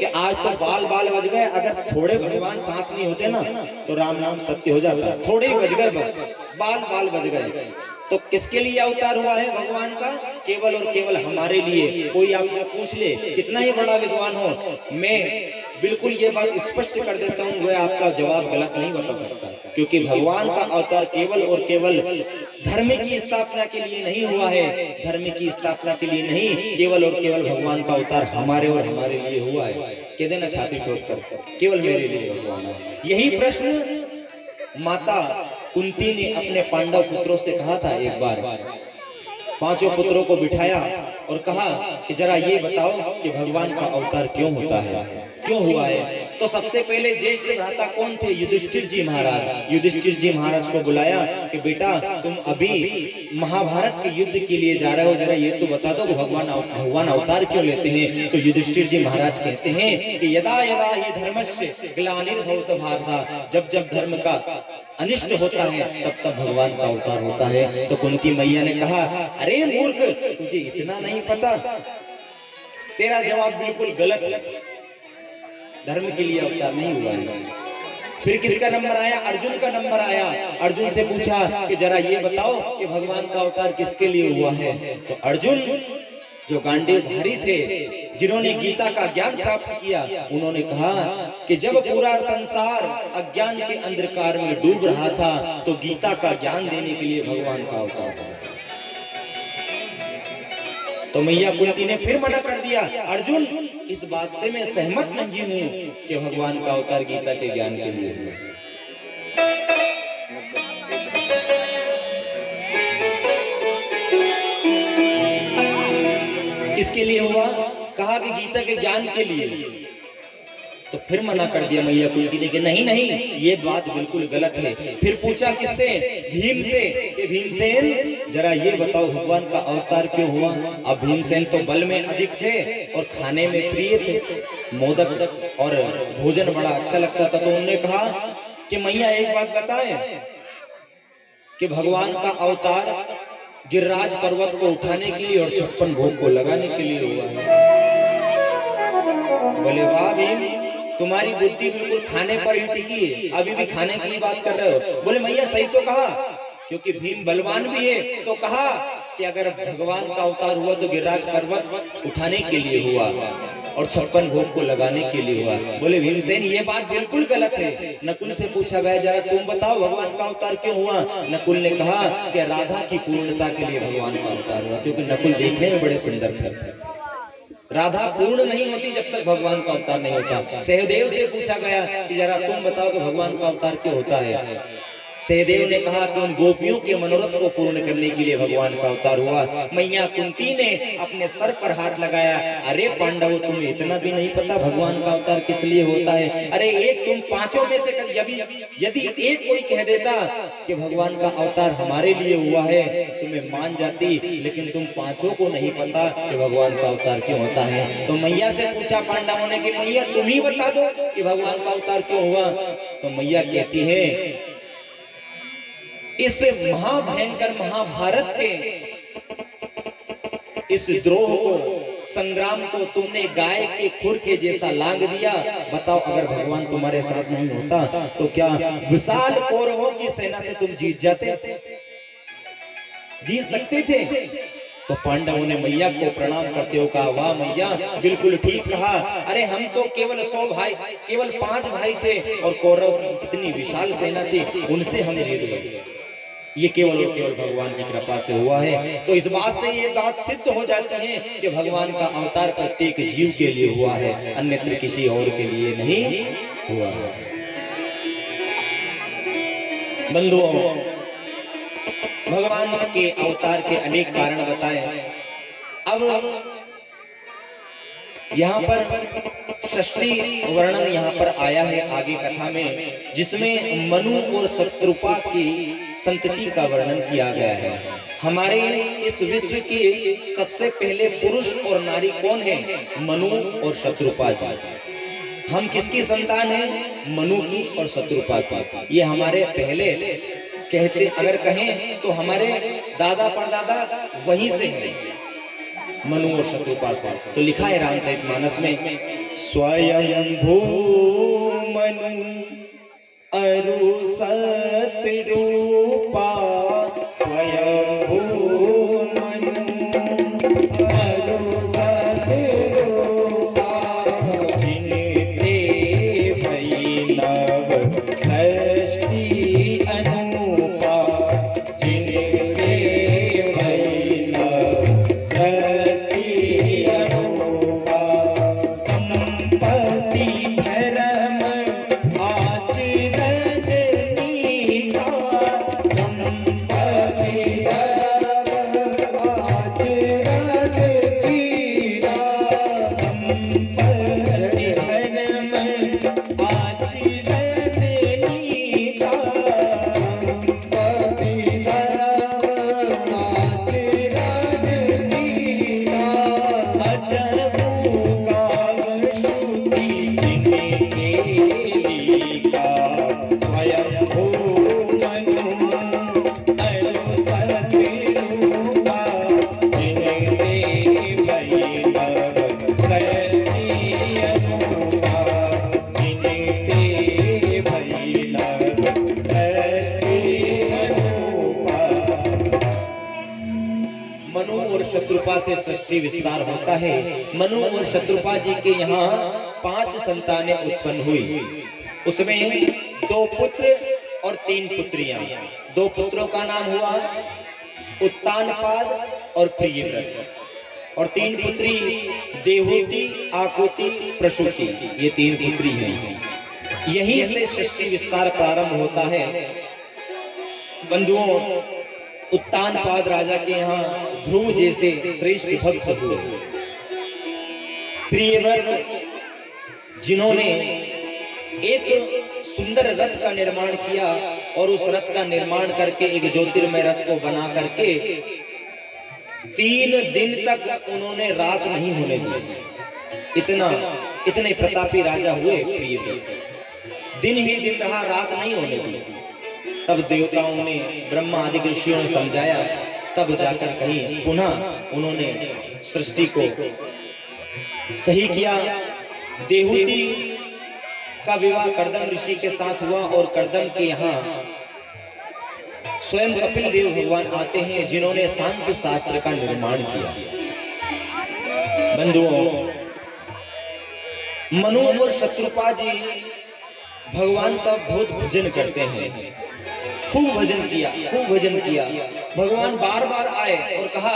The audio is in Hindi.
कि आज तो बाल बाल बज गए, अगर थोड़े भगवान साथ नहीं होते ना तो राम नाम सत्य हो जाता। थोड़े ही बज गए, बस बाल बाल बज गए। तो किसके लिए अवतार हुआ है भगवान का? केवल और केवल हमारे लिए। कोई आपसे पूछ ले, कितना ही बड़ा विद्वान हो, मैं बिल्कुल ये बात स्पष्ट कर देता हूँ, वह आपका जवाब गलत नहीं बता सकता, क्योंकि भगवान का अवतार केवल और केवल धर्म की स्थापना के लिए नहीं हुआ है। धर्म की स्थापना के लिए नहीं, केवल और केवल भगवान का अवतार हमारे और हमारे लिए हुआ है। कह देना छाती ठोक कर, केवल मेरे लिए भगवान है। यही प्रश्न माता कुंती ने अपने पांडव पुत्रों से कहा था। एक बार पांचों पुत्रों को बिठाया और कहा कि जरा ये बताओ कि भगवान का अवतार क्यों होता है, क्यों हुआ है। तो सबसे पहले ज्येष्ठ भ्राता कौन थे? युधिष्ठिर जी महाराज। युधिष्ठिर जी महाराज को बुलाया कि बेटा तुम अभी महाभारत के युद्ध के लिए जा रहे हो, जरा ये तो बता दो भगवान अवतार क्यों लेते हैं। तो युधिष्ठिर जी महाराज कहते हैं कि यदा यदा ही धर्मस्य ग्लानिर्भवति भारत, जब जब धर्म का अनिष्ट होता है तब तब भगवान का अवतार होता है। तो कुंती मैया ने कहा, अरे मूर्ख, तुझे इतना नहीं पता? तेरा जवाब बिल्कुल गलत है, धर्म के लिए अवतार नहीं हुआ है। फिर किसका नंबर आया? अर्जुन का नंबर आया। अर्जुन से पूछा कि जरा ये बताओ कि भगवान का अवतार किसके लिए हुआ है। तो अर्जुन जो गांडीवधारी थे, जिन्होंने गीता का ज्ञान प्राप्त किया, उन्होंने कहा कि जब पूरा संसार अज्ञान के अंधकार में डूब रहा था तो गीता का ज्ञान देने के लिए भगवान का अवतार था। तो मैया कुंती ने फिर मना कर दिया, अर्जुन इस बात से मैं सहमत नहीं हूं कि भगवान का अवतार गीता के ज्ञान के लिए हुआ। किसके लिए हुआ? कहा कि गीता के ज्ञान के लिए। तो फिर मना कर दिया मैया कुंती ने कि नहीं नहीं, ये बात बिल्कुल गलत है। फिर पूछा किससे? भीम से कि भीमसेन जरा ये बताओ भगवान का अवतार क्यों हुआ। अब भीमसेन तो बल में अधिक थे और खाने में प्रिय थे, मोदक और भोजन बड़ा अच्छा लगता था। तो उन्होंने कहा कि मैया एक बात बताएं कि भगवान का अवतार गिरिराज पर्वत को उठाने के लिए और 56 भोग को लगाने के लिए हुआ है। बोले वाह भीम, तुम्हारी बुद्धि बिल्कुल खाने पर ही टिकी है, अभी भी खाने की बात कर रहे हो। बोले मैया सही तो कहा, क्योंकि भीम बलवान भी है। तो कहा कि अगर भगवान का अवतार हुआ तो गिरिराज पर्वत उठाने के लिए हुआ और 56 भोग को लगाने के लिए हुआ। बोले भीमसेन ये बात बिल्कुल गलत है। नकुल से पूछा गया जरा तुम बताओ भगवान का अवतार क्यों हुआ। नकुल ने कहा कि राधा की पूर्णता के लिए भगवान का अवतार हुआ, क्योंकि नकुल देखने में बड़े सुंदर थे। राधा पूर्ण नहीं होती जब तक भगवान का अवतार नहीं होता। सहदेव से पूछा गया कि जरा तुम बताओ कि भगवान का अवतार क्यों होता है। सहदेव ने कहा कि उन गोपियों के मनोरथ को पूर्ण करने के लिए भगवान का अवतार हुआ। मैया कुंती ने अपने सर पर हाथ लगाया, अरे पांडवों तुम्हें इतना भी नहीं पता भगवान का अवतार किस लिए होता है। अरे एक तुम पांचों में से यदि एक कोई कह देता कि भगवान का अवतार हमारे लिए हुआ है तो मैं मान जाती, लेकिन तुम पांचों को नहीं पता कि भगवान का अवतार क्यों होता है। तो मैया से पूछा पांडवों ने कि मैया तुम ही बता दो कि भगवान का अवतार क्यों हुआ। तो मैया कहती है इस महाभयंकर महाभारत के इस द्रोह को, संग्राम को तुमने गाय के खुर के जैसा लांग दिया। बताओ अगर भगवान तुम्हारे साथ नहीं होता तो क्या विशाल कौरवों की सेना से तुम जीत जाते? जीत सकते थे? तो पांडवों ने मैया को प्रणाम करते हुए कहा वाह मैया बिल्कुल ठीक कहा। अरे हम तो केवल 100 भाई, केवल 5 भाई थे और कौरव की कितनी विशाल सेना थी, उनसे हम जीत गए। ये केवल और केवल भगवान की कृपा से हुआ है। तो इस बात से ये बात सिद्ध हो जाती है कि भगवान का अवतार प्रत्येक जीव के लिए हुआ है, अन्यत्र किसी और के लिए नहीं हुआ है। बंधुओं, भगवान के अवतार के अनेक कारण बताए। अब यहाँ पर षष्ठी वर्णन यहाँ पर आया है आगे कथा में, जिसमें मनु और शत्रुपा की संतति का वर्णन किया गया है। हमारे इस विश्व के सबसे पहले पुरुष और नारी कौन है? मनु और शत्रुपा जी। हम किसकी संतान हैं? मनु की और शत्रुपा की। ये हमारे पहले कहते अगर कहें तो हमारे दादा परदादा वहीं से हैं, मनु और शत्रुपा से। तो लिखा है रामचरितमानस में स्वयंभू मनु अरु सतरूपा, स्वयंभू मनु अरु सतरूपा, जिनते वैनव सृष्टि अनूपा, जिनते वैनव सृष्टि अनूपा, संपत्ति धर्म आचरण नीता, संपत्ति धर्म आचरण नीता, संपत्ति धर्म आचरण नीता, संपत्ति धर्म आचरण नीता, अजबू काल श्रुति जिनके लीका, स्वयंभू मनु अरु सतरूपा, जिनते वैनव सृष्टि अनूपा, जिनते वैनव सृष्टि अनूपा। मनु और शत्रुपा से सृष्टि विस्तार होता है। मनु और शत्रुपा जी के यहाँ 5 संतानें उत्पन्न हुई। उसमें 2 पुत्र और 3 पुत्रियां। 2 पुत्रों का नाम हुआ उत्तानपाद और प्रियव्रत, और 3 पुत्री देवहूति, आकुति, प्रसूति। ये 3 पुत्री हैं। यहीं से सृष्टि विस्तार प्रारंभ होता है। बंधुओं, उत्तानपाद राजा के यहाँ ध्रुव जैसे श्रेष्ठ भक्त हुए। प्रियव्रत जिन्होंने एक सुंदर रथ का निर्माण किया, और उस रथ का निर्माण करके एक ज्योतिर्मय रथ को बना करके 3 दिन तक उन्होंने रात नहीं होने दी। इतने प्रतापी राजा हुए प्रियव्रत। दिन ही दिन रहा, रात नहीं होने दी। तब देवताओं ने, ब्रह्मा आदि ऋषियों ने समझाया, तब जाकर कहीं पुनः उन्होंने सृष्टि को सही किया। देवहूति का विवाह कर्दम ऋषि के साथ हुआ, और कर्दम के यहाँ स्वयं कपिल देव भगवान आते हैं, जिन्होंने सांख्य शास्त्र का निर्माण किया। बंधुओं, मनु और शत्रुपा जी भगवान का बहुत भजन करते हैं। खूब भजन किया, खूब भजन किया। भगवान बार बार आए और कहा